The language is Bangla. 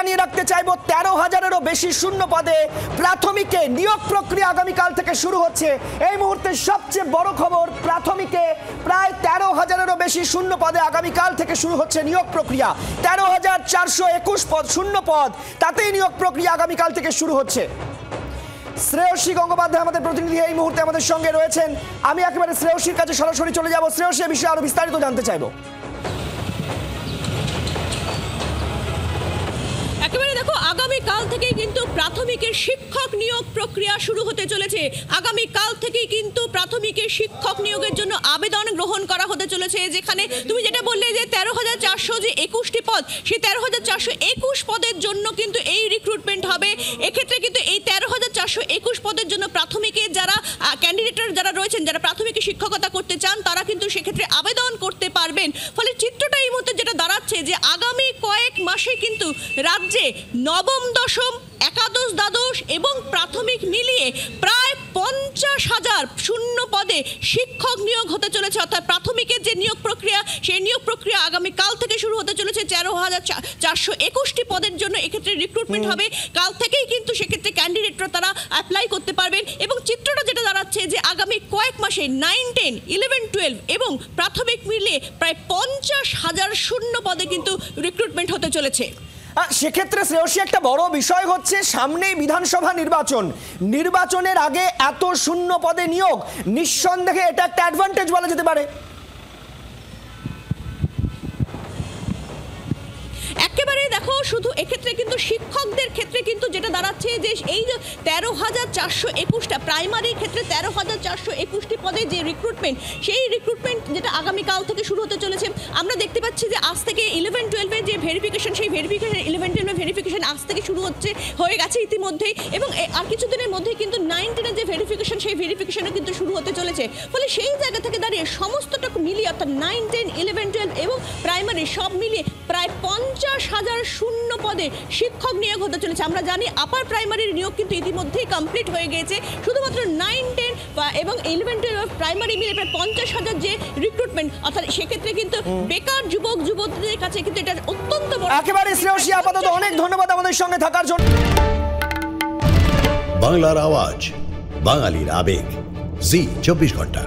জানিয়ে রাখতে চাইবো 13,000-এরও বেশি শূন্য পদে প্রাথমিকে নিয়োগ প্রক্রিয়া আগামীকাল থেকে শুরু হচ্ছে। এই মুহূর্তে সবচেয়ে বড় খবর, প্রাথমিকে প্রায় 13,000-এরও বেশি শূন্য পদে আগামীকাল থেকে শুরু হচ্ছে নিয়োগ প্রক্রিয়া। 13,421 পদ শূন্য পদ, তাতেই নিয়োগ প্রক্রিয়া আগামীকাল থেকে শুরু হচ্ছে। শ্রেয়সী গঙ্গোপাধ্যায় আমাদের প্রতিনিধি এই মুহূর্তে আমাদের সঙ্গে রয়েছেন। আমি একেবারে শ্রেয়সীর কাছে সরাসরি চলে যাব। শ্রেয়সী, এই বিষয়ে আরো বিস্তারিত জানতে চাইবো। একেবারে দেখো, আগামীকাল থেকেই কিন্তু প্রাথমিকের শিক্ষক নিয়োগ প্রক্রিয়া শুরু হতে চলেছে। আগামীকাল থেকেই কিন্তু প্রাথমিকের শিক্ষক নিয়োগের জন্য আবেদন গ্রহণ করা হতে চলেছে। যেখানে তুমি যেটা বললে যে 13,421টি পদ, সেই 13,421 পদের জন্য কিন্তু এই রিক্রুটমেন্ট হবে। এক্ষেত্রে কিন্তু এই 13,421 পদের জন্য প্রাথমিকের যারা ক্যান্ডিডেটরা যারা রয়েছেন, যারা প্রাথমিকে শিক্ষকতা করতে চান, তারা কিন্তু সেক্ষেত্রে আবেদন করতে পারবেন। ফলে চিত্রটা এই মুহূর্তে যেটা দাঁড়াচ্ছে যে আগামী কয়েক মাসে কিন্তু রাজ্যে নবম, দশম, একাদশ, দ্বাদশ এবং প্রাথমিক মিলিয়ে প্রায় 50,000 শূন্য পদে শিক্ষক নিয়োগ হতে চলেছে। অর্থাৎ প্রাথমিকের যে নিয়োগ প্রক্রিয়া, সেই নিয়োগ প্রক্রিয়া আগামীকাল থেকে শুরু হতে চলেছে। 13,421টি পদের জন্য এক্ষেত্রে রিক্রুটমেন্ট হবে। কাল থেকেই কিন্তু সেক্ষেত্রে ক্যান্ডিডেটরা তারা অ্যাপ্লাই করতে পারবেন। এবং চিত্রটা যেটা দাঁড়াচ্ছে যে আগামী কয়েক মাসে 9, 10, 11, 12 এবং প্রাথমিক মিলিয়ে প্রায় 50,000 শূন্য পদে কিন্তু রিক্রুটমেন্ট হতে চলেছে। সেক্ষেত্রে শ্রেয়সী, একটা বড় বিষয় হচ্ছে সামনেই বিধানসভা নির্বাচন। নির্বাচনের আগে এত শূন্য পদে নিয়োগ, নিঃসন্দেহে এটা একটা অ্যাডভান্টেজ বলা যেতে পারে। একেবারে দেখো, শুধু এক্ষেত্রে কিন্তু শিক্ষকদের ক্ষেত্রে কিন্তু যেটা দাঁড়াচ্ছে যে এই যে 13,421টা প্রাইমারির ক্ষেত্রে 13,421টি পদে যে রিক্রুটমেন্ট, সেই রিক্রুটমেন্ট যেটা আগামীকাল থেকে শুরু হতে চলেছে। আমরা দেখতে পাচ্ছি যে আজ থেকে 11, 12 যে ভেরিফিকেশন, সেই ভেরিফিকেশন 11, 12 ভেরিফিকেশন আজ থেকে শুরু হয়ে গেছে ইতিমধ্যেই। এবং আর কিছুদিনের মধ্যেই কিন্তু 9, 10 যে ভেরিফিকেশন, সেই ভেরিফিকেশনও কিন্তু শুরু হতে চলেছে। ফলে সেই জায়গা থেকে দাঁড়িয়ে সমস্তটা মিলিয়ে অর্থাৎ 9, 10, 11, 12 এবং প্রাইমারি সব মিলিয়ে প্রায় 50,000 শূন্য পদে শিক্ষক নিয়োগ হতে চলেছে। আমরা জানি আপার প্রাইমারির নিয়োগ কিন্তু ইতিমধ্যেই কমপ্লিট হয়ে গিয়েছে। শুধুমাত্র 9, 10 এবং 11, 12 প্রাইমারি মিলে প্রায় 50,000 যে রিক্রুটমেন্ট, অর্থাৎ সেক্ষেত্রে কিন্তু বেকার যুবক যুবতীদের কাছে কিন্তু এটা অত্যন্ত বড়। একেবারে শ্রেয়সী, আপাতত অনেক ধন্যবাদ আমাদের সঙ্গে থাকার জন্য। বাংলার আওয়াজ, বাঙালির আবেগ, জি 24 ঘন্টা।